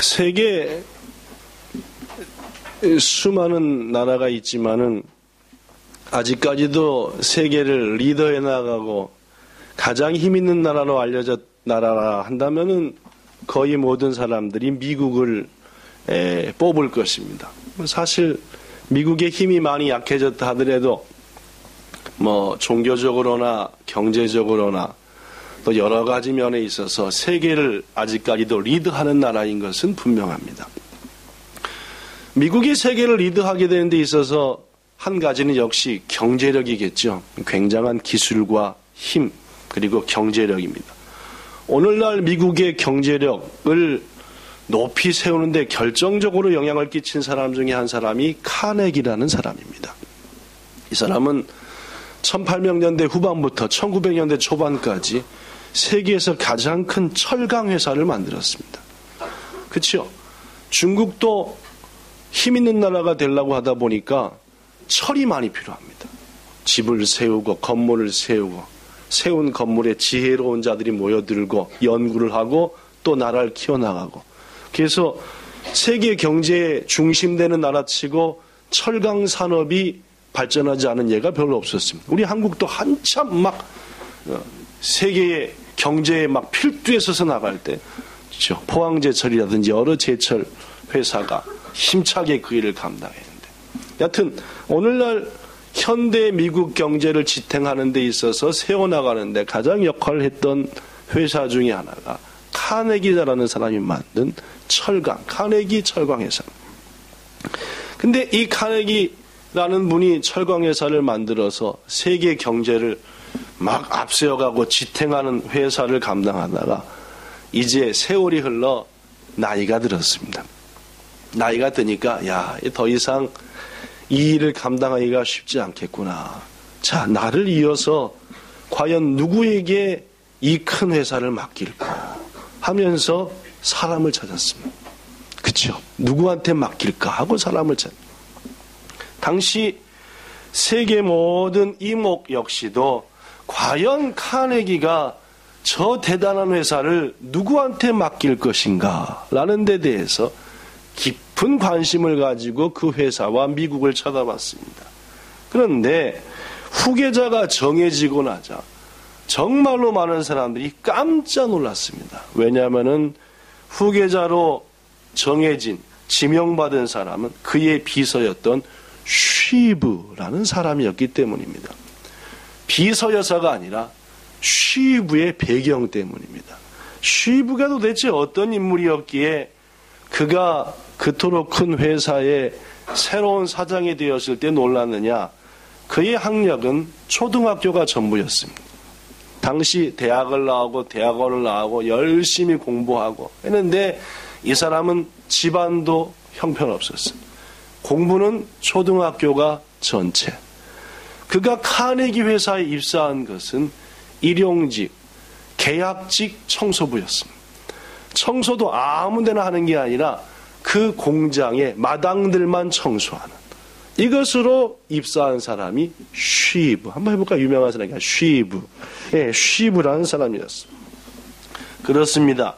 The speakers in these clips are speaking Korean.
세계 수많은 나라가 있지만은 아직까지도 세계를 리더해 나가고 가장 힘 있는 나라로 알려졌 나라라 한다면은 거의 모든 사람들이 미국을 뽑을 것입니다. 사실 미국의 힘이 많이 약해졌다 하더라도 뭐 종교적으로나 경제적으로나 또 여러 가지 면에 있어서 세계를 아직까지도 리드하는 나라인 것은 분명합니다. 미국이 세계를 리드하게 되는 데 있어서 한 가지는 역시 경제력이겠죠. 굉장한 기술과 힘 그리고 경제력입니다. 오늘날 미국의 경제력을 높이 세우는 데 결정적으로 영향을 끼친 사람 중에 한 사람이 카네기라는 사람입니다. 이 사람은 1800년대 후반부터 1900년대 초반까지 세계에서 가장 큰 철강 회사를 만들었습니다. 그렇죠? 중국도 힘 있는 나라가 되려고 하다 보니까 철이 많이 필요합니다. 집을 세우고 건물을 세우고 세운 건물에 지혜로운 자들이 모여들고 연구를 하고 또 나라를 키워나가고 그래서 세계 경제의 중심되는 나라치고 철강 산업이 발전하지 않은 예가 별로 없었습니다. 우리 한국도 한참 막 세계의 경제에 막 필두에 서서 나갈 때 그렇죠? 포항제철이라든지 여러 제철 회사가 힘차게 그 일을 감당했는데 여하튼 오늘날 현대 미국 경제를 지탱하는 데 있어서 세워나가는 데 가장 역할을 했던 회사 중에 하나가 카네기라는 사람이 만든 철강, 카네기 철강회사. 근데 이 카네기라는 분이 철강회사를 만들어서 세계 경제를 막 앞세워가고 지탱하는 회사를 감당하다가 이제 세월이 흘러 나이가 들었습니다. 나이가 드니까 더 이상 이 일을 감당하기가 쉽지 않겠구나. 자, 나를 이어서 과연 누구에게 이 큰 회사를 맡길까 하면서 사람을 찾았습니다. 그렇죠? 누구한테 맡길까 하고 사람을 당시 세계 모든 이목 역시도 과연 카네기가 저 대단한 회사를 누구한테 맡길 것인가 라는 데 대해서 깊은 관심을 가지고 그 회사와 미국을 쳐다봤습니다. 그런데 후계자가 정해지고 나자 정말로 많은 사람들이 깜짝 놀랐습니다. 왜냐하면은 후계자로 정해진 지명받은 사람은 그의 비서였던 쉬브라는 사람이었기 때문입니다. 비서 여사가 아니라 쉬브의 배경 때문입니다. 쉬브가 도대체 어떤 인물이었기에 그가 그토록 큰 회사의 새로운 사장이 되었을 때 놀랐느냐? 그의 학력은 초등학교가 전부였습니다. 당시 대학을 나오고 대학원을 나오고 열심히 공부하고 했는데 이 사람은 집안도 형편없었어요. 공부는 초등학교가 전체. 그가 카네기 회사에 입사한 것은 일용직, 계약직 청소부였습니다. 청소도 아무 데나 하는 게 아니라 그 공장의 마당들만 청소하는 이것으로 입사한 사람이 쉬브. 한번 해볼까요? 유명한 사람이 쉬브. 쉬브라는 사람이었습니다. 그렇습니다.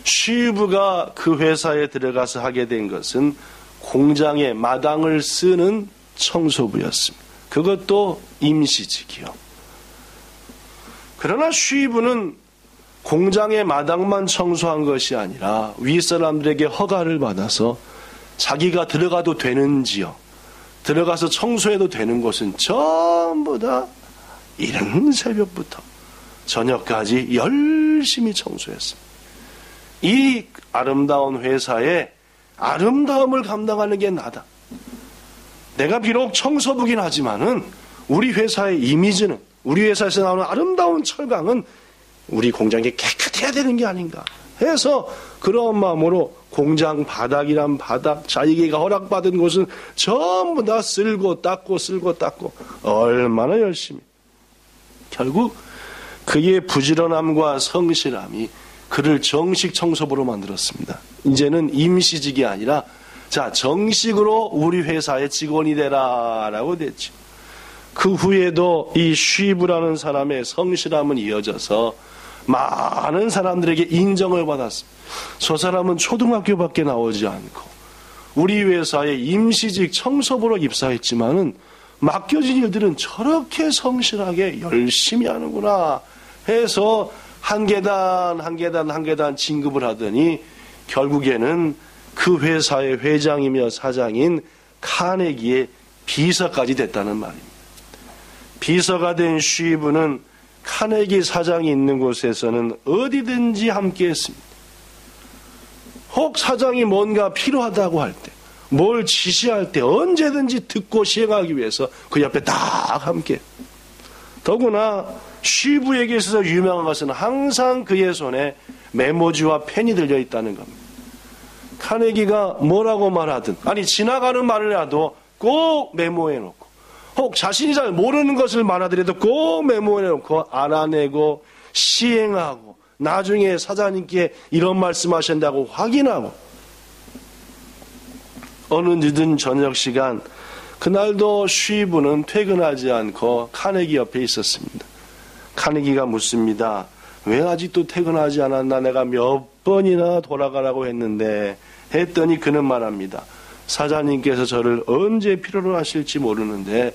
쉬브가 그 회사에 들어가서 하게 된 것은 공장의 마당을 쓰는 청소부였습니다. 그것도 임시직이요. 그러나 쉬브는 공장의 마당만 청소한 것이 아니라 윗사람들에게 허가를 받아서 자기가 들어가도 되는지요. 들어가서 청소해도 되는 곳은 전부 다 이른 새벽부터 저녁까지 열심히 청소했습니다. 이 아름다운 회사의 아름다움을 감당하는 게 나다. 내가 비록 청소부긴 하지만은 우리 회사의 이미지는 우리 회사에서 나오는 아름다운 철강은 우리 공장이 깨끗해야 되는 게 아닌가 해서 그런 마음으로 공장 바닥이란 바닥 자기가 허락받은 곳은 전부 다 쓸고 닦고 쓸고 닦고 얼마나 열심히 결국 그의 부지런함과 성실함이 그를 정식 청소부로 만들었습니다. 이제는 임시직이 아니라 자 정식으로 우리 회사의 직원이 되라 라고 됐죠. 그 후에도 이 쉬브라는 사람의 성실함은 이어져서 많은 사람들에게 인정을 받았습니다. 저 사람은 초등학교밖에 나오지 않고 우리 회사에 임시직 청소부로 입사했지만은 맡겨진 일들은 저렇게 성실하게 열심히 하는구나 해서 한 계단 한 계단 한 계단 진급을 하더니 결국에는 그 회사의 회장이며 사장인 카네기의 비서까지 됐다는 말입니다. 비서가 된 쉬브는 카네기 사장이 있는 곳에서는 어디든지 함께 했습니다. 혹 사장이 뭔가 필요하다고 할 때, 뭘 지시할 때 언제든지 듣고 시행하기 위해서 그 옆에 딱 함께. 더구나 쉬브에게 있어서 유명한 것은 항상 그의 손에 메모지와 펜이 들려 있다는 겁니다. 카네기가 뭐라고 말하든, 아니 지나가는 말이라도 꼭 메모해 놓고, 혹 자신이 잘 모르는 것을 말하더라도 꼭 메모해 놓고 알아내고 시행하고 나중에 사장님께 이런 말씀하신다고 확인하고, 어느 늦은 저녁 시간 그날도 쉬브는 퇴근하지 않고 카네기 옆에 있었습니다. 카네기가 묻습니다. 왜 아직도 퇴근하지 않았나? 내가 몇 번이나 돌아가라고 했는데 했더니 그는 말합니다. 사장님께서 저를 언제 필요로 하실지 모르는데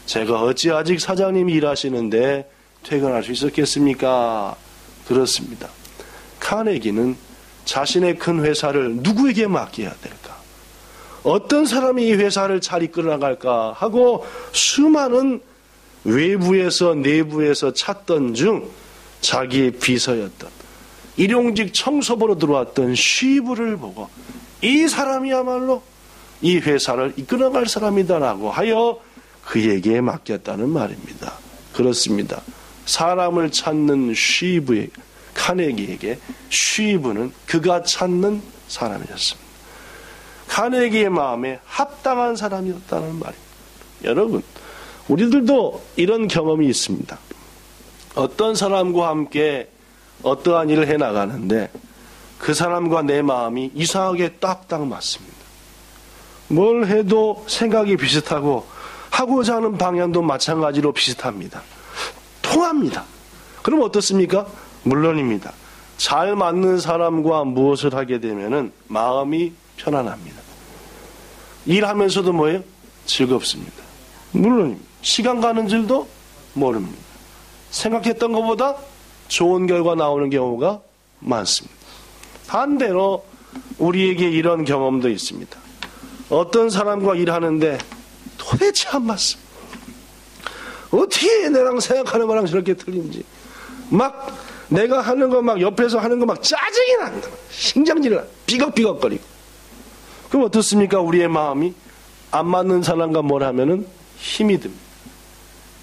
제가 어찌 아직 사장님이 일하시는데 퇴근할 수 있었겠습니까? 그렇습니다. 카네기는 자신의 큰 회사를 누구에게 맡겨야 될까? 어떤 사람이 이 회사를 잘 이끌어 나갈까 하고 수많은 외부에서 내부에서 찾던 중 자기의 비서였던 일용직 청소부로 들어왔던 쉬브를 보고 이 사람이야말로 이 회사를 이끌어 나갈 사람이다라고 하여 그에게 맡겼다는 말입니다. 그렇습니다. 사람을 찾는 쉬브의 카네기에게 쉬브는 그가 찾는 사람이었습니다. 카네기의 마음에 합당한 사람이었다는 말입니다. 여러분, 우리들도 이런 경험이 있습니다. 어떤 사람과 함께 어떠한 일을 해나가는데 그 사람과 내 마음이 이상하게 딱딱 맞습니다. 뭘 해도 생각이 비슷하고 하고자 하는 방향도 마찬가지로 비슷합니다. 통합니다. 그럼 어떻습니까? 물론입니다. 잘 맞는 사람과 무엇을 하게 되면은 마음이 편안합니다. 일하면서도 뭐예요? 즐겁습니다. 물론입니다. 시간 가는 줄도 모릅니다. 생각했던 것보다 좋은 결과 나오는 경우가 많습니다. 반대로 우리에게 이런 경험도 있습니다. 어떤 사람과 일하는데 도대체 안 맞습니다. 어떻게 내랑 생각하는 거랑 저렇게 틀린지. 막 내가 하는 거 막 옆에서 하는 거 막 짜증이 난다. 심장질이 나. 삐걱삐걱거리고. 그럼 어떻습니까? 우리의 마음이 안 맞는 사람과 뭘 하면은 힘이 듭니다.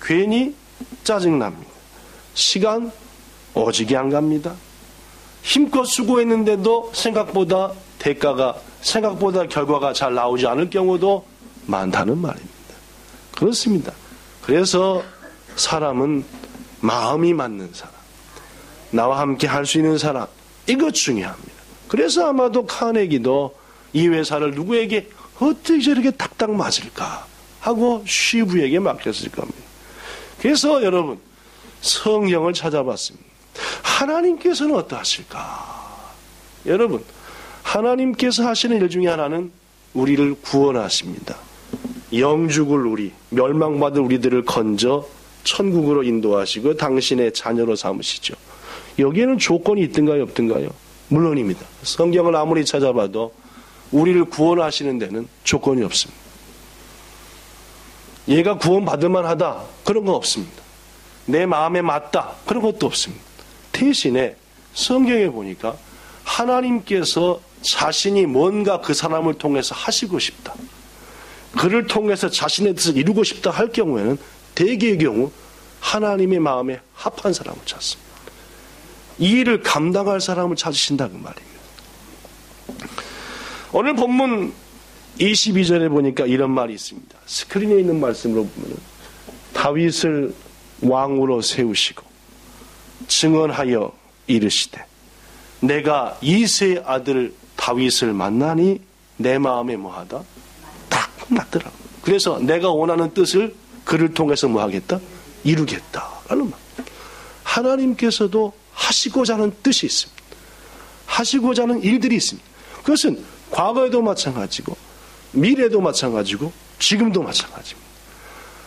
괜히 짜증납니다. 시간 오지게 안 갑니다. 힘껏 수고했는데도 생각보다 결과가 잘 나오지 않을 경우도 많다는 말입니다. 그렇습니다. 그래서 사람은 마음이 맞는 사람, 나와 함께 할 수 있는 사람, 이거 중요합니다. 그래서 아마도 카네기도 이 회사를 누구에게 어떻게 저렇게 딱딱 맞을까 하고 쉬브에게 맡겼을 겁니다. 그래서 여러분, 성경을 찾아봤습니다. 하나님께서는 어떠하실까? 여러분, 하나님께서 하시는 일 중에 하나는 우리를 구원하십니다. 영죽을 우리, 멸망받을 우리들을 건져 천국으로 인도하시고 당신의 자녀로 삼으시죠. 여기에는 조건이 있든가요, 없든가요? 물론입니다. 성경을 아무리 찾아봐도 우리를 구원하시는 데는 조건이 없습니다. 얘가 구원받을 만하다, 그런 건 없습니다. 내 마음에 맞다, 그런 것도 없습니다. 대신에 성경에 보니까 하나님께서 자신이 뭔가 그 사람을 통해서 하시고 싶다, 그를 통해서 자신의 뜻을 이루고 싶다 할 경우에는 대개의 경우 하나님의 마음에 합한 사람을 찾습니다. 이 일을 감당할 사람을 찾으신다 그 말입니다. 오늘 본문 22절에 보니까 이런 말이 있습니다. 스크린에 있는 말씀으로 보면 다윗을 왕으로 세우시고 증언하여 이르시되 내가 이새의 아들 다윗을 만나니 내 마음에 뭐하다? 딱 맞더라고. 그래서 내가 원하는 뜻을 그를 통해서 뭐하겠다? 이루겠다라는 말. 하나님께서도 하시고자 하는 뜻이 있습니다. 하시고자 하는 일들이 있습니다. 그것은 과거에도 마찬가지고 미래에도 마찬가지고 지금도 마찬가지입니다.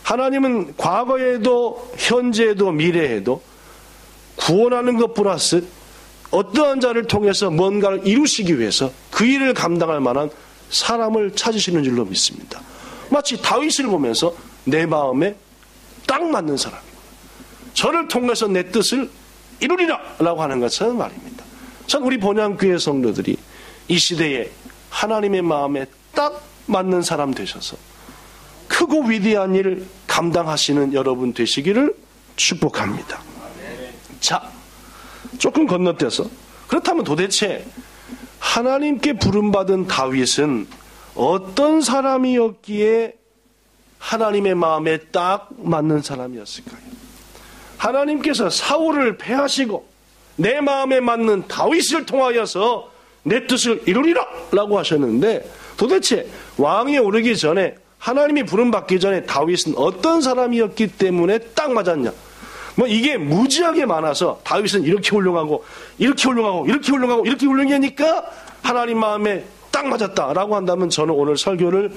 하나님은 과거에도 현재에도 미래에도 구원하는 것 플러스 어떠한 자를 통해서 뭔가를 이루시기 위해서 그 일을 감당할 만한 사람을 찾으시는 줄로 믿습니다. 마치 다윗을 보면서 내 마음에 딱 맞는 사람입니다. 저를 통해서 내 뜻을 이루리라 라고 하는 것처럼 말입니다. 전 우리 본향교회 성도들이 이 시대에 하나님의 마음에 딱 맞는 사람 되셔서 크고 위대한 일을 감당하시는 여러분 되시기를 축복합니다. 자, 조금 건너뛰어서 그렇다면 도대체 하나님께 부름받은 다윗은 어떤 사람이었기에 하나님의 마음에 딱 맞는 사람이었을까요? 하나님께서 사울을 패하시고 내 마음에 맞는 다윗을 통하여서 내 뜻을 이루리라 라고 하셨는데 도대체 왕위에 오르기 전에 하나님이 부름받기 전에 다윗은 어떤 사람이었기 때문에 딱 맞았냐? 뭐 이게 무지하게 많아서 다윗은 이렇게 훌륭하고 이렇게 훌륭하고 이렇게 훌륭하고 이렇게 훌륭하니까 하나님 마음에 딱 맞았다라고 한다면 저는 오늘 설교를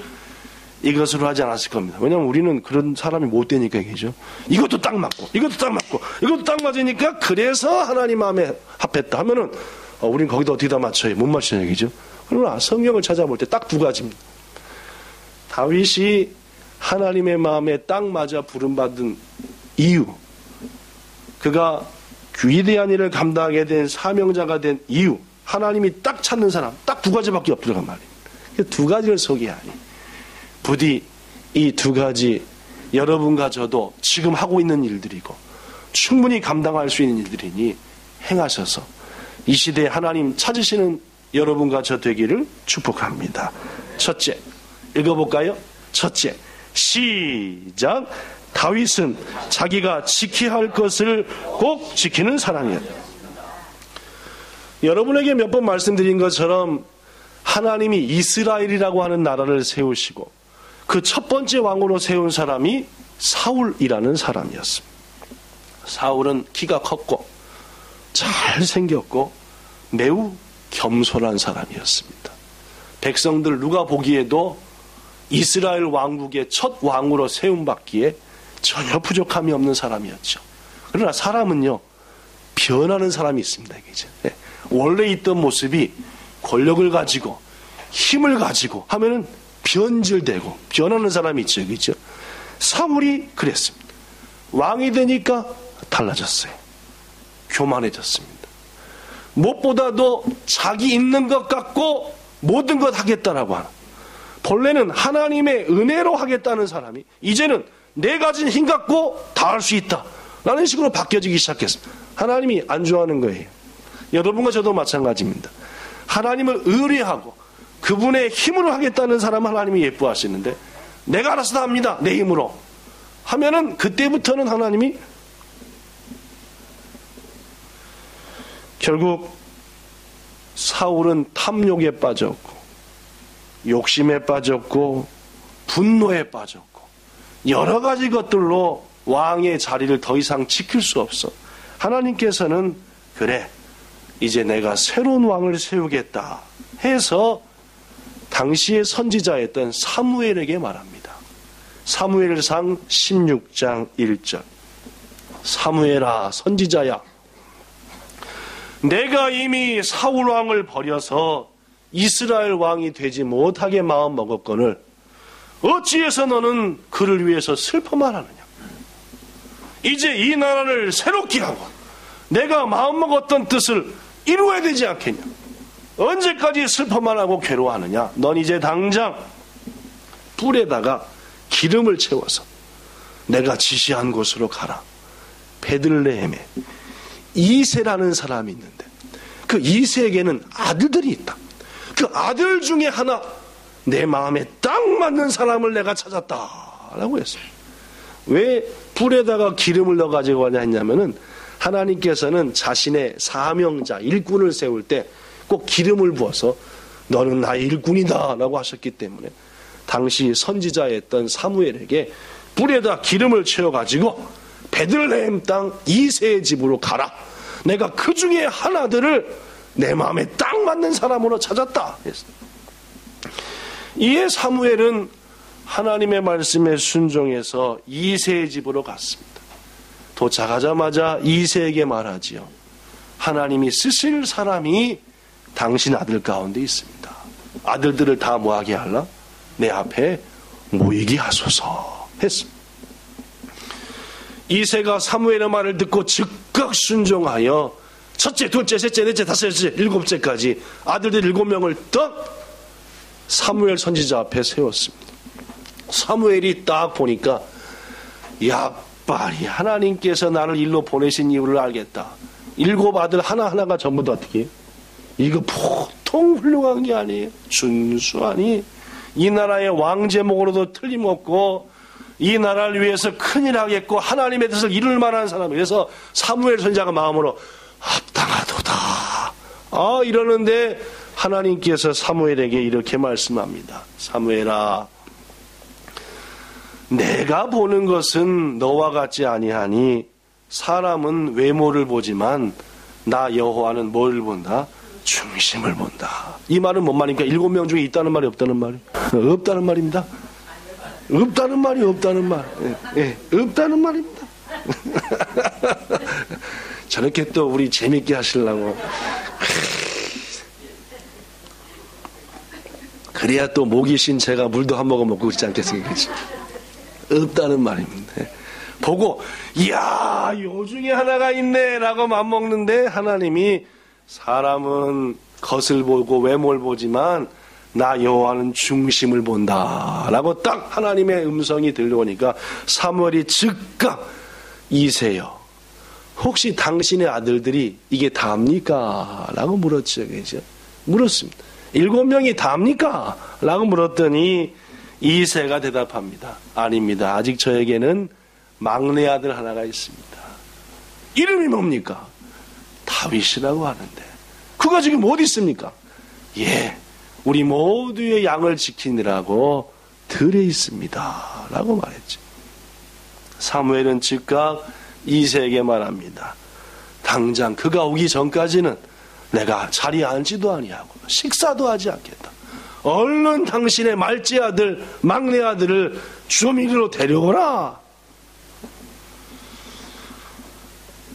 이것으로 하지 않았을 겁니다. 왜냐하면 우리는 그런 사람이 못 되니까 얘기죠. 이것도 딱 맞고 이것도 딱 맞고 이것도 딱 맞으니까 그래서 하나님 마음에 합했다 하면은 우린 거기다 어디다 맞춰요? 못 맞추는 얘기죠. 그러나 성경을 찾아볼 때 딱 두 가지입니다. 다윗이 하나님의 마음에 딱 맞아 부름받은 이유, 그가 위대한 일을 감당하게 된 사명자가 된 이유, 하나님이 딱 찾는 사람, 딱 두 가지밖에 없더란 말이에요. 두 가지를 소개하니 부디 이 두 가지 여러분과 저도 지금 하고 있는 일들이고 충분히 감당할 수 있는 일들이니 행하셔서 이 시대에 하나님 찾으시는 여러분과 저 되기를 축복합니다. 첫째, 읽어볼까요? 첫째, 시작. 다윗은 자기가 지켜야 할 것을 꼭 지키는 사람이었다. 여러분에게 몇 번 말씀드린 것처럼 하나님이 이스라엘이라고 하는 나라를 세우시고 그 첫 번째 왕으로 세운 사람이 사울이라는 사람이었습니다. 사울은 키가 컸고 잘생겼고 매우 겸손한 사람이었습니다. 백성들 누가 보기에도 이스라엘 왕국의 첫 왕으로 세움받기에 전혀 부족함이 없는 사람이었죠. 그러나 사람은요, 변하는 사람이 있습니다. 이제. 원래 있던 모습이 권력을 가지고 힘을 가지고 하면은 변질되고 변하는 사람이 있죠. 그죠? 사울이 그랬습니다. 왕이 되니까 달라졌어요. 교만해졌습니다. 무엇보다도 자기 있는 것 갖고 모든 것 하겠다라고 하는, 본래는 하나님의 은혜로 하겠다는 사람이 이제는 내 가진 힘 갖고 다 할 수 있다 라는 식으로 바뀌어지기 시작했습니다. 하나님이 안 좋아하는 거예요. 여러분과 저도 마찬가지입니다. 하나님을 의뢰하고 그분의 힘으로 하겠다는 사람은 하나님이 예뻐하시는데 내가 알아서 다 합니다. 내 힘으로 하면은 그때부터는 하나님이 결국 사울은 탐욕에 빠졌고 욕심에 빠졌고 분노에 빠졌고 여러 가지 것들로 왕의 자리를 더 이상 지킬 수 없어. 하나님께서는 그래 이제 내가 새로운 왕을 세우겠다 해서 당시의 선지자였던 사무엘에게 말합니다. 사무엘상 16장 1절. 사무엘아 선지자야, 내가 이미 사울 왕을 버려서 이스라엘 왕이 되지 못하게 마음 먹었거늘 어찌해서 너는 그를 위해서 슬퍼만 하느냐. 이제 이 나라를 새롭게 하고 내가 마음 먹었던 뜻을 이루어야 되지 않겠냐. 언제까지 슬퍼만 하고 괴로워하느냐. 넌 이제 당장 뿔에다가 기름을 채워서 내가 지시한 곳으로 가라. 베들레헴에 이새라는 사람이 있는데 그 이새에게는 아들들이 있다. 그 아들 중에 하나 내 마음에 딱 맞는 사람을 내가 찾았다라고 했어요. 왜 불에다가 기름을 넣어가지고 하냐 했냐면은 하나님께서는 자신의 사명자 일꾼을 세울 때 꼭 기름을 부어서 너는 나의 일꾼이다 라고 하셨기 때문에 당시 선지자였던 사무엘에게 불에다 기름을 채워가지고 베들레헴 땅 이새의 집으로 가라. 내가 그 중에 하나들을 내 마음에 딱 맞는 사람으로 찾았다. 이에 사무엘은 하나님의 말씀에 순종해서 이새의 집으로 갔습니다. 도착하자마자 이새에게 말하지요. 하나님이 쓰실 사람이 당신 아들 가운데 있습니다. 아들들을 다 뭐하게 할라? 내 앞에 모이게 하소서 했습니다. 이새가 사무엘의 말을 듣고 즉각 순종하여 첫째, 둘째, 셋째, 넷째, 다섯째, 일곱째까지 아들들 7명을 떡 사무엘 선지자 앞에 세웠습니다. 사무엘이 딱 보니까 야빨이 하나님께서 나를 일로 보내신 이유를 알겠다. 7 아들 하나하나가 전부 다 어떻게 이거 보통 훌륭한 게 아니에요. 준수하니 이 나라의 왕 제목으로도 틀림없고 이 나라를 위해서 큰일 하겠고 하나님의 뜻을 이룰 만한 사람. 그래서 사무엘 선지자가 마음으로 합당하도다 이러는데 하나님께서 사무엘에게 이렇게 말씀합니다. 사무엘아, 내가 보는 것은 너와 같지 아니하니 사람은 외모를 보지만 나 여호와는 뭘 본다? 중심을 본다. 이 말은 뭔 말입니까? 7명 중에 있다는 말이 없다는 말이? 없다는 말입니다. 없다는 말이 없다는 말. 없다는 말입니다. 저렇게 또 우리 재밌게 하시려고. 그래야 또 목이 쉰 제가 물도 한 모금 먹고 있지 않겠습니까? 없다는 말입니다. 보고 이야 요 중에 하나가 있네 라고 맘먹는데 하나님이 사람은 겉을 보고 외모를 보지만 나 여호와는 중심을 본다 라고 딱 하나님의 음성이 들려오니까 사무엘이 즉각 이새여 혹시 당신의 아들들이 이게 다입니까? 라고 물었죠. 물었습니다. 7명이 다입니까? 라고 물었더니 이새가 대답합니다. 아닙니다. 아직 저에게는 막내 아들 하나가 있습니다. 이름이 뭡니까? 다윗이라고 하는데 그가 지금 어디 있습니까? 예, 우리 모두의 양을 지키느라고 들에 있습니다. 라고 말했죠. 사무엘은 즉각 이새에게 말합니다. 당장 그가 오기 전까지는 내가 자리에 앉지도 아니하고 식사도 하지 않겠다. 얼른 당신의 말째 아들, 막내 아들을 좀 이리로 데려오라.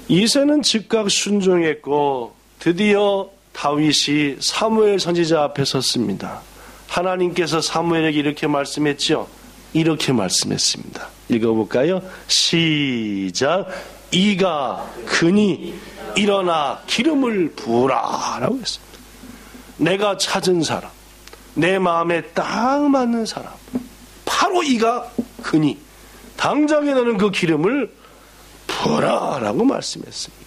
이새는 즉각 순종했고 드디어 다윗이 사무엘 선지자 앞에 섰습니다. 하나님께서 사무엘에게 이렇게 말씀했죠. 이렇게 말씀했습니다. 읽어볼까요? 시작. 이가 그니 일어나 기름을 부으라 라고 했습니다. 내가 찾은 사람, 내 마음에 딱 맞는 사람, 바로 이가 그니 당장에 너는 그 기름을 부어라 라고 말씀했습니다.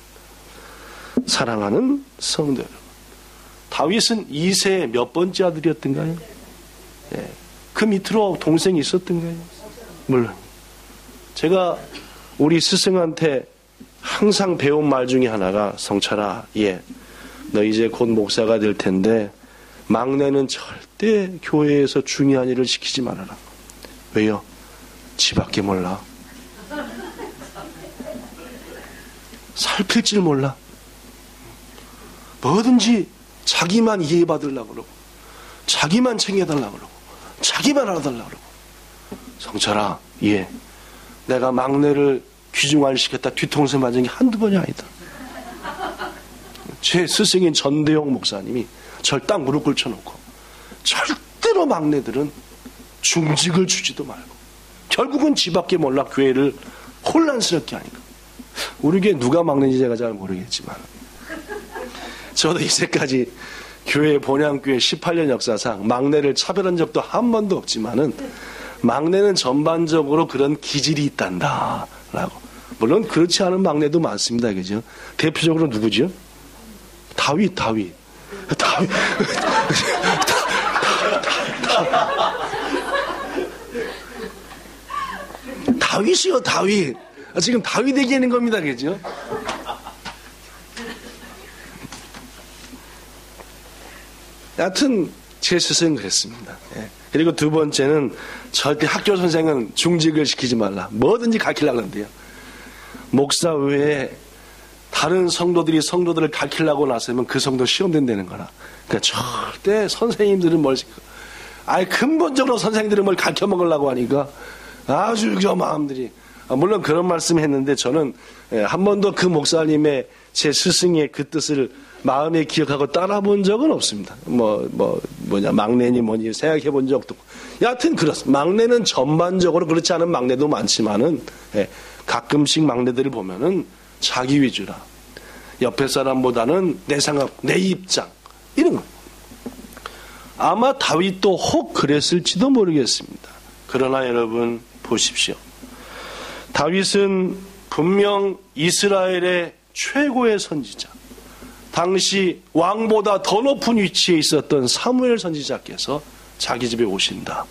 사랑하는 성도 여러분, 다윗은 이새의 몇 번째 아들이었던가요? 네. 그 밑으로 동생이 있었던가요? 물론. 제가 우리 스승한테 항상 배운 말 중에 하나가 성철아, 너 이제 곧 목사가 될 텐데 막내는 절대 교회에서 중요한 일을 시키지 말아라. 왜요? 지밖에 몰라. 살필 줄 몰라. 뭐든지 자기만 이해받으려고 그러고 자기만 챙겨달라고 그러고 자기만 알아달라고 그러고. 성철아, 내가 막내를 귀중화시켰다 뒤통수 맞은 게 한두 번이 아니다. 제 스승인 전대용 목사님이 절 딱 무릎 꿇쳐놓고 절대로 막내들은 중직을 주지도 말고 결국은 지밖에 몰라 교회를 혼란스럽게 하니까. 우리 교회 누가 막내인지 제가 잘 모르겠지만 저도 이제까지 교회 본향교회 18년 역사상 막내를 차별한 적도 한 번도 없지만은 막내는 전반적으로 그런 기질이 있단다 라고. 물론 그렇지 않은 막내도 많습니다. 그죠? 대표적으로 누구죠? 다윗. 다윗이요, 다윗. 지금 다윗 얘기하는 겁니다. 그죠? 여하튼 제 스승은 그랬습니다. 그리고 두 번째는 절대 학교 선생은 중직을 시키지 말라. 뭐든지 가르치려고 하는데요. 목사 외에 다른 성도들이 성도들을 가르치려고 나서면 그 성도 시험 된다는 거라. 그러니까 절대 선생님들은 근본적으로 선생님들은 뭘 가르쳐 먹으려고 하니까 아주 저 마음들이, 물론 그런 말씀 했는데 저는 한 번도 그 목사님의 제 스승의 그 뜻을 마음에 기억하고 따라 본 적은 없습니다. 막내니 뭐니 생각해 본 적도 없고. 여하튼 그렇습니다. 막내는 전반적으로 그렇지 않은 막내도 많지만은, 가끔씩 막내들을 보면은 자기 위주라. 옆에 사람보다는 내 생각, 내 입장, 이런 거. 아마 다윗도 혹 그랬을지도 모르겠습니다. 그러나 여러분 보십시오. 다윗은 분명 이스라엘의 최고의 선지자, 당시 왕보다 더 높은 위치에 있었던 사무엘 선지자께서 자기 집에 오신다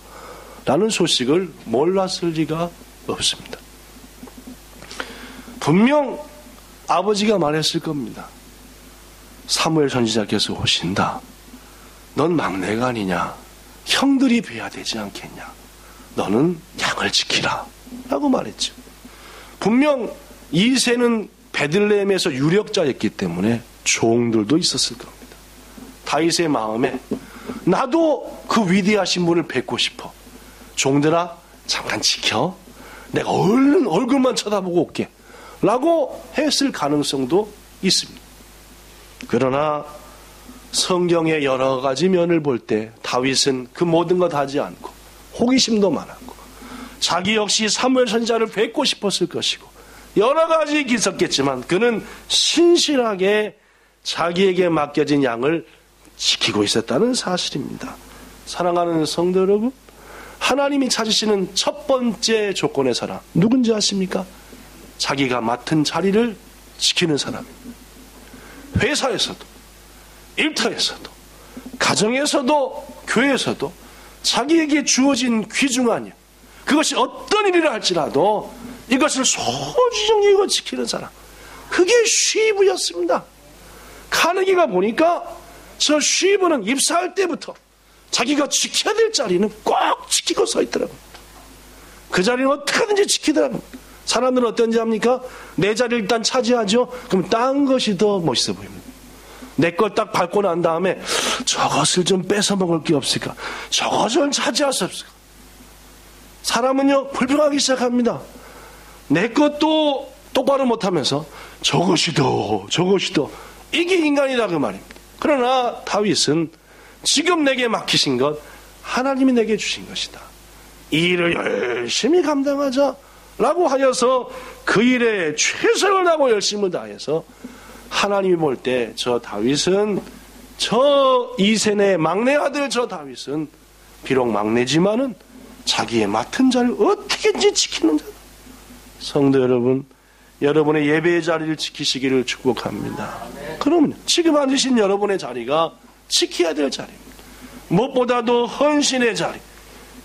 라는 소식을 몰랐을 리가 없습니다. 분명 아버지가 말했을 겁니다. 사무엘 선지자께서 오신다. 넌 막내가 아니냐. 형들이 뵈야 되지 않겠냐. 너는 양을 지키라 라고 말했죠. 분명 이새는 베들레헴에서 유력자였기 때문에 종들도 있었을 겁니다. 다윗의 마음에 나도 그 위대하신 분을 뵙고 싶어. 종들아 잠깐 지켜. 내가 얼른 얼굴만 쳐다보고 올게 라고 했을 가능성도 있습니다. 그러나 성경의 여러 가지 면을 볼 때 다윗은 그 모든 것 하지 않고 호기심도 많았고 자기 역시 사무엘 선지자를 뵙고 싶었을 것이고 여러 가지 있었겠지만 그는 신실하게 자기에게 맡겨진 양을 지키고 있었다는 사실입니다. 사랑하는 성도 여러분, 하나님이 찾으시는 첫 번째 조건의 사람 누군지 아십니까? 자기가 맡은 자리를 지키는 사람입니다. 회사에서도, 일터에서도, 가정에서도, 교회에서도 자기에게 주어진 귀중한 일, 그것이 어떤 일이라 할지라도 이것을 소중히 여기고 지키는 사람, 그게 쉬브였습니다. 카네기가 보니까 저 쉬브는 입사할 때부터 자기가 지켜야 될 자리는 꼭 지키고 서 있더라고요. 그 자리는 어떻게든지 지키더라고요. 사람들은 어떤지 압니까? 내 자리를 일단 차지하죠. 그럼 딴 것이 더 멋있어 보입니다. 내 걸 딱 밟고 난 다음에 저것을 좀 뺏어 먹을 게 없을까? 저것을 차지할 수 없을까? 사람은요 불평하기 시작합니다. 내 것도 똑바로 못하면서 저것이 더 이게 인간이다 그 말입니다. 그러나 다윗은 지금 내게 맡기신 것 하나님이 내게 주신 것이다. 이 일을 열심히 감당하자 라고 하여서 그 일에 최선을 다하고 열심을 다해서 하나님이 볼 때 저 다윗은, 저 이세네 막내 아들 저 다윗은 비록 막내지만은 자기의 맡은 자를 어떻게든지 지키는 자다. 성도 여러분, 여러분의 예배의 자리를 지키시기를 축복합니다. 그러면 지금 앉으신 여러분의 자리가 지켜야 될 자리입니다. 무엇보다도 헌신의 자리,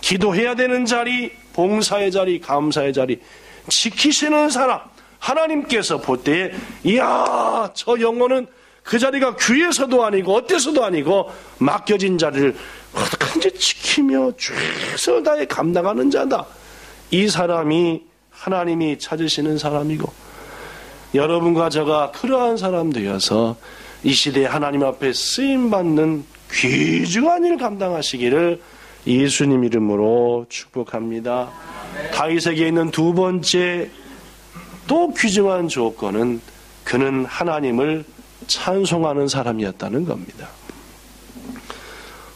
기도해야 되는 자리, 봉사의 자리, 감사의 자리 지키시는 사람, 하나님께서 볼 때에 이야 저 영혼은 그 자리가 귀에서도 아니고 어때서도 아니고 맡겨진 자리를 어떻게든지 지키며 최선을 다해 감당하는 자다. 이 사람이 하나님이 찾으시는 사람이고 여러분과 저가 그러한 사람 되어서 이 시대에 하나님 앞에 쓰임받는 귀중한 일을 감당하시기를 예수님 이름으로 축복합니다. 다윗에게 있는 두 번째 또 귀중한 조건은 그는 하나님을 찬송하는 사람이었다는 겁니다.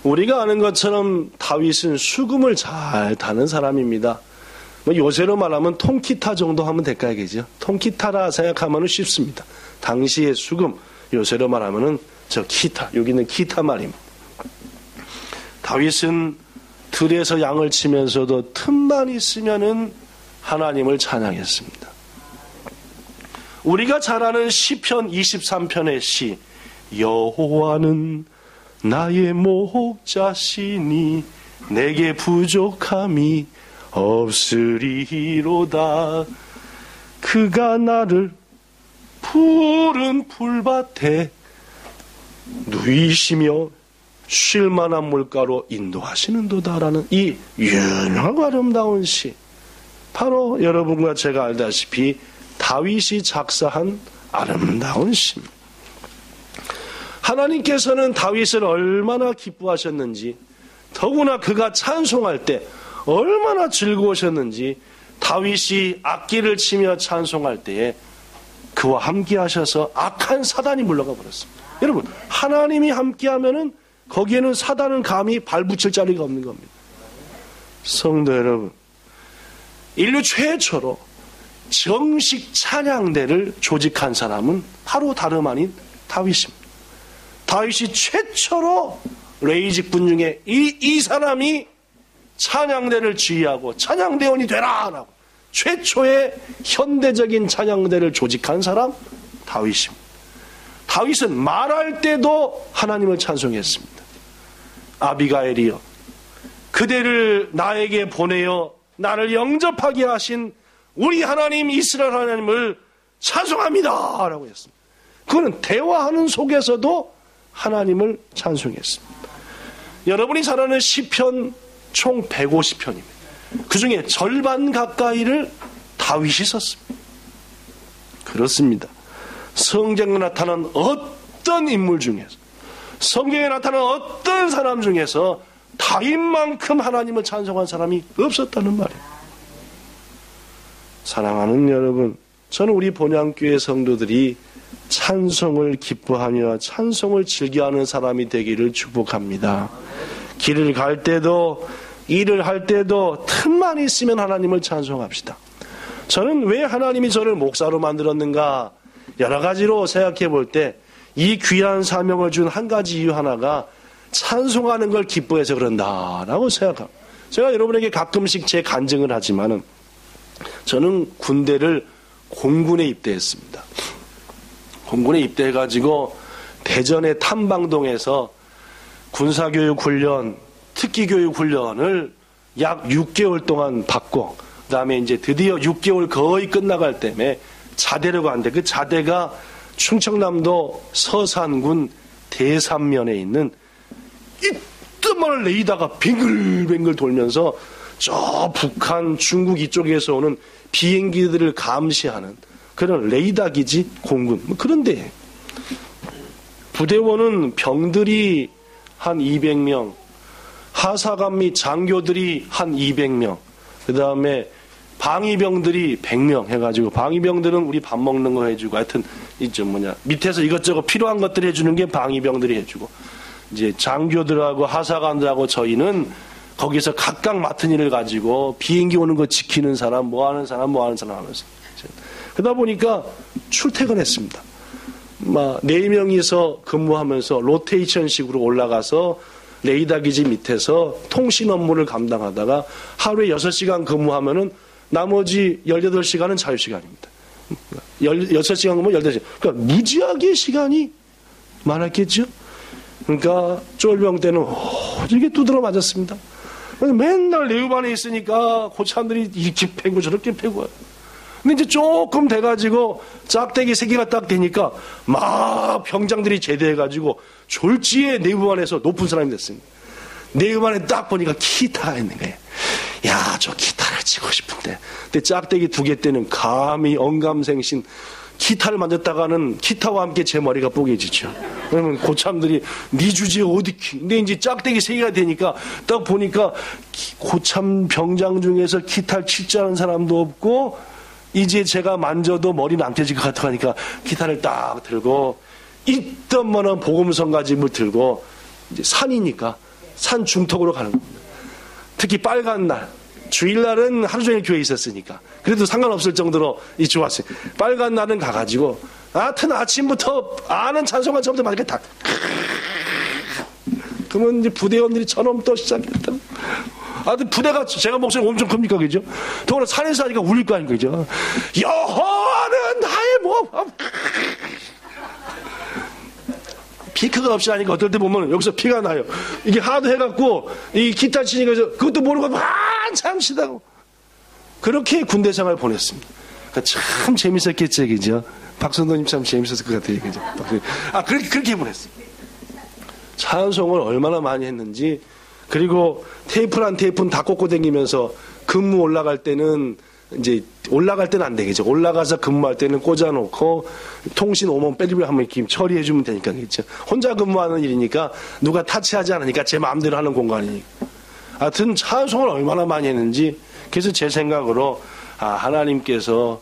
우리가 아는 것처럼 다윗은 수금을 잘 타는 사람입니다. 요새로 말하면 통기타 정도 하면 될까요? 그죠? 통기타라 생각하면 쉽습니다. 당시의 수금, 요새로 말하면 저 기타, 여기는 기타 말입니다. 다윗은 들에서 양을 치면서도 틈만 있으면은 하나님을 찬양했습니다. 우리가 잘 아는 시편 23편의 시, 여호와는 나의 목자시니 내게 부족함이 없으리로다. 그가 나를 푸른 풀밭에 누이시며 쉴만한 물가로 인도하시는도다라는 이 유명하고 아름다운 시, 바로 여러분과 제가 알다시피 다윗이 작사한 아름다운 심. 하나님께서는 다윗을 얼마나 기뻐하셨는지, 더구나 그가 찬송할 때 얼마나 즐거우셨는지, 다윗이 악기를 치며 찬송할 때에 그와 함께 하셔서 악한 사단이 물러가 버렸습니다. 여러분, 하나님이 함께 하면은 거기에는 사단은 감히 발붙일 자리가 없는 겁니다. 성도 여러분, 인류 최초로 정식 찬양대를 조직한 사람은 바로 다름 아닌 다윗입니다. 다윗이 최초로 레위직분 중에 이 사람이 찬양대를 지휘하고 찬양대원이 되라 라고 최초의 현대적인 찬양대를 조직한 사람 다윗입니다. 다윗은 말할 때도 하나님을 찬송했습니다. 아비가일이여, 그대를 나에게 보내어 나를 영접하게 하신 우리 하나님 이스라엘 하나님을 찬송합니다 라고 했습니다. 그거는 대화하는 속에서도 하나님을 찬송했습니다. 여러분이 잘 아는 시편 총 150편입니다. 그 중에 절반 가까이를 다윗이 썼습니다. 그렇습니다. 성경에 나타난 어떤 인물 중에서, 성경에 나타난 어떤 사람 중에서 다윗만큼 하나님을 찬송한 사람이 없었다는 말이에요. 사랑하는 여러분, 저는 우리 본향교회 성도들이 찬송을 기뻐하며 찬송을 즐겨하는 사람이 되기를 축복합니다. 길을 갈 때도 일을 할 때도 틈만 있으면 하나님을 찬송합시다. 저는 왜 하나님이 저를 목사로 만들었는가 여러 가지로 생각해 볼 때 이 귀한 사명을 준 한 가지 이유 하나가 찬송하는 걸 기뻐해서 그런다라고 생각합니다. 제가 여러분에게 가끔씩 제 간증을 하지만은 저는 군대를 공군에 입대했습니다. 공군에 입대해가지고 대전의 탐방동에서 군사교육훈련, 특기교육훈련을 약 6개월 동안 받고, 그 다음에 이제 드디어 6개월 거의 끝나갈 때에 자대로 가는데, 그 자대가 충청남도 서산군 대산면에 있는 이따만한 레이더가 뱅글뱅글 돌면서 저 북한, 중국 이쪽에서 오는 비행기들을 감시하는 그런 레이더 기지 공군, 그런데 부대원은 병들이 한 200명, 하사관 및 장교들이 한 200명, 그 다음에 방위병들이 100명 해가지고, 방위병들은 우리 밥 먹는 거 해주고, 하여튼 밑에서 이것저것 필요한 것들 해주는 게 방위병들이 해주고, 이제 장교들하고 하사관들하고 저희는 거기서 각각 맡은 일을 가지고 비행기 오는 거 지키는 사람, 뭐 하는 사람 하면서. 그러다 보니까 출퇴근했습니다. 막 4명이서 근무하면서 로테이션식으로 올라가서 레이더 기지 밑에서 통신 업무를 감당하다가 하루에 6시간 근무하면은 나머지 18시간은 자유시간입니다. 6시간 근무 18시간. 그러니까 무지하게 시간이 많았겠죠? 그러니까 쫄병 때는 이렇게 두드러 맞았습니다. 맨날 내후반에 있으니까 고참들이 이렇게 패고 저렇게 패고. 근데 이제 조금 돼가지고 짝대기 3개가 딱 되니까 막 병장들이 제대해가지고 졸지에 내후반에서 높은 사람이 됐습니다. 내후반에 딱 보니까 기타가 있는 거예요. 야, 저 기타를 치고 싶은데. 근데 짝대기 2개 때는 감히 언감생신 기타를 만졌다가는 기타와 함께 제 머리가 뽀개지죠. 그러면 고참들이 네 주제에 어디 근데 이제 짝대기 3개가 되니까 딱 보니까 고참 병장 중에서 기타를 칠 줄 아는 사람도 없고, 이제 제가 만져도 머리는 안 떼질 것 같아 하니까 기타를 딱 들고 있던 만한 복음성가집을 들고 이제 산이니까 산 중턱으로 가는 겁니다. 특히 빨간 날, 주일날은 하루 종일 교회에 있었으니까 그래도 상관없을 정도로 좋았어요. 빨간 날은 가가지고 하여튼 아침부터 아는 찬송가 처음부터 맞게 다 그러면 이제 부대원들이 저놈 또 시작했다. 하여튼 부대가 제가 목소리 엄청 큽니까, 그죠? 더구나 산에서 하니까 울릴 거 아닙니까, 그죠? 여호와는 나의 몸. 피크가 없이 하니까 어떨 때 보면 여기서 피가 나요. 이게 하도 해갖고 이 기타 치니까 그것도 모르고 한참 쉬다고. 그렇게 군대 생활을 보냈습니다. 그러니까 참 재밌었겠죠, 그죠? 박선도님 참 재밌었을 것 같아요, 그죠? 그렇게 보냈습니다. 찬송을 얼마나 많이 했는지. 그리고 테이프란 테이프는 다 꽂고 다니면서 근무 올라갈 때는 이제 올라갈 때는 안 되겠죠. 올라가서 근무할 때는 꽂아놓고 통신 오면 빼리를 한번 이렇게 처리해주면 되니까, 그렇죠. 혼자 근무하는 일이니까 누가 타치하지 않으니까 제 마음대로 하는 공간이니까. 하여튼 찬송을 얼마나 많이 했는지. 그래서 제 생각으로 하나님께서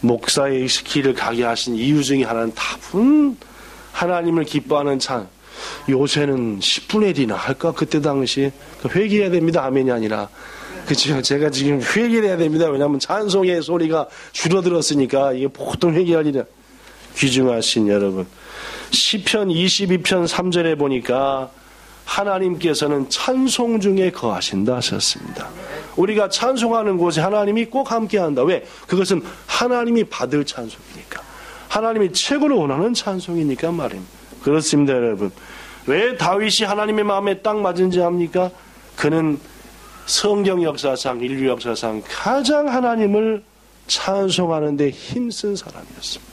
목사의 길을 가게 하신 이유 중에 하나는 다분 하나님을 기뻐하는 찬. 요새는 10분의 1이나 할까? 그때 당시 회개해야 됩니다. 아멘이 아니라. 그렇죠. 제가 지금 회개를 해야 됩니다. 왜냐하면 찬송의 소리가 줄어들었으니까 이게 보통 회개할 일이야. 귀중하신 여러분, 시편 22편 3절에 보니까 하나님께서는 찬송 중에 거하신다 하셨습니다. 우리가 찬송하는 곳에 하나님이 꼭 함께한다. 왜? 그것은 하나님이 받을 찬송이니까, 하나님이 최고로 원하는 찬송이니까 말입니다. 그렇습니다, 여러분. 왜 다윗이 하나님의 마음에 딱 맞은지 압니까? 그는 성경 역사상, 인류 역사상 가장 하나님을 찬송하는 데 힘쓴 사람이었습니다.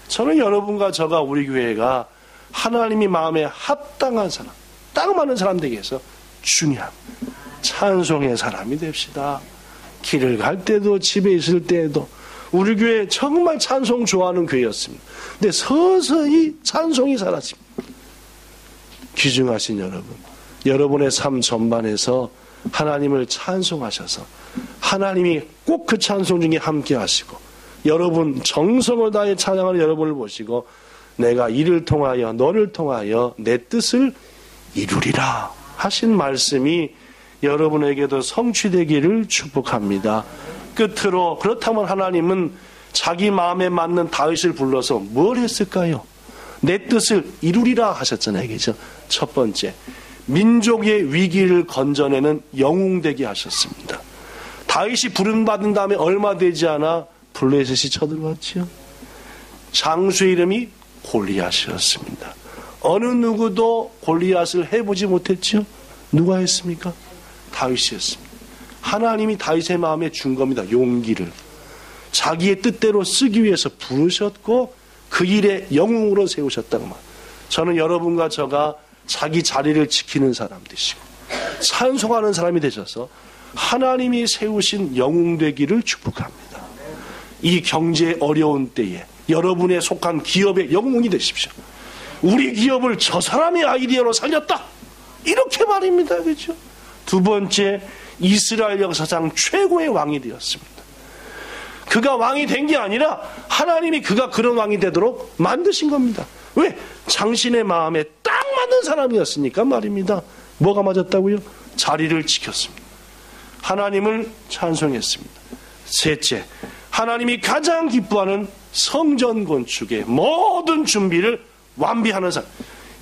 저는 여러분과 저가 우리 교회가 하나님이 마음에 합당한 사람, 딱 맞는 사람 되기 위해서 중요한 찬송의 사람이 됩시다. 길을 갈 때도 집에 있을 때에도. 우리 교회 정말 찬송 좋아하는 교회였습니다. 근데 서서히 찬송이 사라집니다. 귀중하신 여러분, 여러분의 삶 전반에서 하나님을 찬송하셔서 하나님이 꼭 그 찬송 중에 함께 하시고, 여러분 정성을 다해 찬양하는 여러분을 보시고 내가 이를 통하여 너를 통하여 내 뜻을 이루리라 하신 말씀이 여러분에게도 성취되기를 축복합니다. 끝으로, 그렇다면 하나님은 자기 마음에 맞는 다윗을 불러서 뭘 했을까요? 내 뜻을 이루리라 하셨잖아요. 그죠? 첫 번째, 민족의 위기를 건져내는 영웅되게 하셨습니다. 다윗이 부름받은 다음에 얼마 되지 않아 블레셋이 쳐들어왔지요. 장수의 이름이 골리앗이었습니다. 어느 누구도 골리앗을 해보지 못했지요. 누가 했습니까? 다윗이 했습니다. 하나님이 다윗의 마음에 준 겁니다. 용기를. 자기의 뜻대로 쓰기 위해서 부르셨고 그 일에 영웅으로 세우셨다고 말. 저는 여러분과 저가 자기 자리를 지키는 사람 되시고 찬송하는 사람이 되셔서 하나님이 세우신 영웅 되기를 축복합니다. 이 경제 어려운 때에 여러분의 속한 기업의 영웅이 되십시오. 우리 기업을 저 사람의 아이디어로 살렸다, 이렇게 말입니다. 그렇죠? 두 번째, 이스라엘 역사상 최고의 왕이 되었습니다. 그가 왕이 된 게 아니라 하나님이 그가 그런 왕이 되도록 만드신 겁니다. 왜? 당신의 마음에 딱 맞는 사람이었으니까 말입니다. 뭐가 맞았다고요? 자리를 지켰습니다. 하나님을 찬송했습니다. 셋째, 하나님이 가장 기뻐하는 성전 건축의 모든 준비를 완비하는 사람.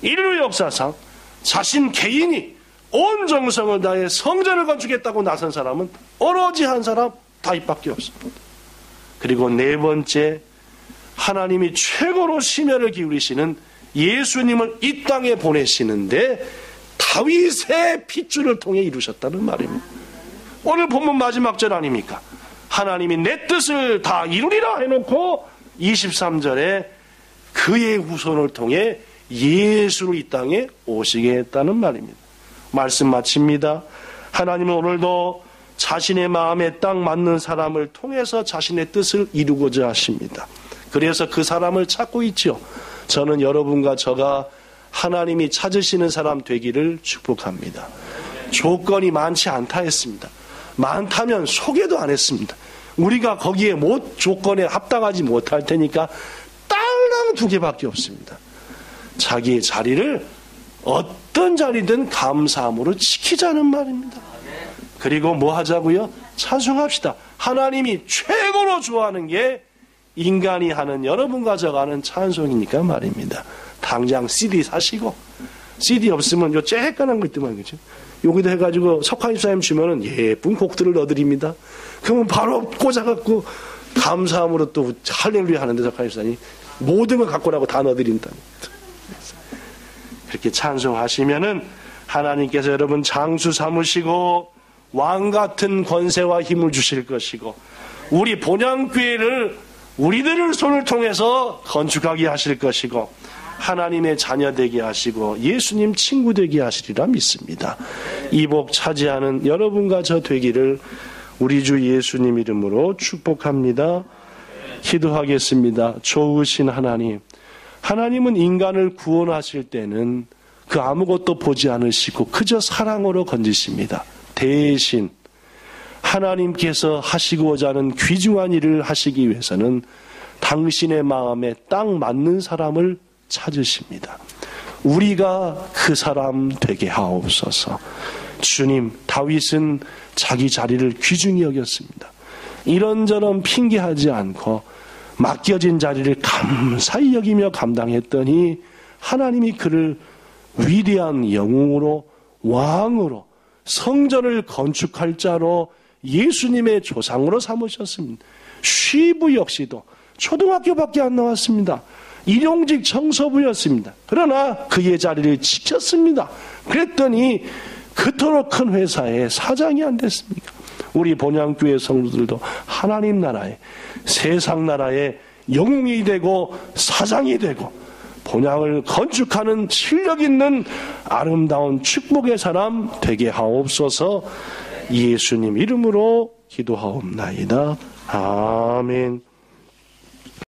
인류 역사상 자신 개인이 온 정성을 다해 성전을 건축했다고 나선 사람은 오로지 한 사람, 다윗밖에 없습니다. 그리고 네 번째, 하나님이 최고로 심혈을 기울이시는 예수님을 이 땅에 보내시는데 다윗의 핏줄을 통해 이루셨다는 말입니다. 오늘 본문 마지막 절 아닙니까? 하나님이 내 뜻을 다 이루리라 해놓고 23절에 그의 후손을 통해 예수를 이 땅에 오시게 했다는 말입니다. 말씀 마칩니다. 하나님은 오늘도 자신의 마음에 딱 맞는 사람을 통해서 자신의 뜻을 이루고자 하십니다. 그래서 그 사람을 찾고 있죠. 저는 여러분과 저가 하나님이 찾으시는 사람 되기를 축복합니다. 조건이 많지 않다 했습니다. 많다면 소개도 안 했습니다. 우리가 거기에 조건에 합당하지 못할 테니까 딸랑 2개밖에 없습니다. 자기의 자리를 어떤 자리든 감사함으로 지키자는 말입니다. 그리고 뭐 하자고요? 찬송합시다. 하나님이 최고로 좋아하는 게 인간이 하는, 여러분과 저가 하는 찬송이니까 말입니다. 당장 CD 사시고, CD 없으면 요 쬐깐한 거 있더만, 그죠? 여기다 해가지고 석화입사님 주면은 예쁜 곡들을 넣어드립니다. 그러면 바로 꽂아갖고 감사함으로 또 할렐루야 하는데 석화입사님 모든 걸 갖고 나고 다 넣어드린다. 그렇게 찬송하시면은 하나님께서 여러분 장수 삼으시고 왕 같은 권세와 힘을 주실 것이고, 우리 본향교회를 우리들을 손을 통해서 건축하게 하실 것이고, 하나님의 자녀 되게 하시고 예수님 친구 되게 하시리라 믿습니다. 이 복 차지하는 여러분과 저 되기를 우리 주 예수님 이름으로 축복합니다. 기도하겠습니다. 좋으신 하나님, 하나님은 인간을 구원하실 때는 그 아무것도 보지 않으시고 그저 사랑으로 건지십니다. 대신 하나님께서 하시고자 하는 귀중한 일을 하시기 위해서는 당신의 마음에 딱 맞는 사람을 찾으십니다. 우리가 그 사람 되게 하옵소서. 주님, 다윗은 자기 자리를 귀중히 여겼습니다. 이런저런 핑계하지 않고 맡겨진 자리를 감사히 여기며 감당했더니 하나님이 그를 위대한 영웅으로, 왕으로, 성전을 건축할 자로 예수님의 조상으로 삼으셨습니다. 쉬부 역시도 초등학교밖에 안 나왔습니다. 일용직 청소부였습니다. 그러나 그의 자리를 지켰습니다. 그랬더니 그토록 큰 회사의 사장이 안 됐습니까? 우리 본향교회 성도들도 하나님 나라에, 세상 나라의 영웅이 되고 사장이 되고 본향을 건축하는 실력 있는 아름다운 축복의 사람 되게 하옵소서. 예수님 이름으로 기도하옵나이다. 아멘.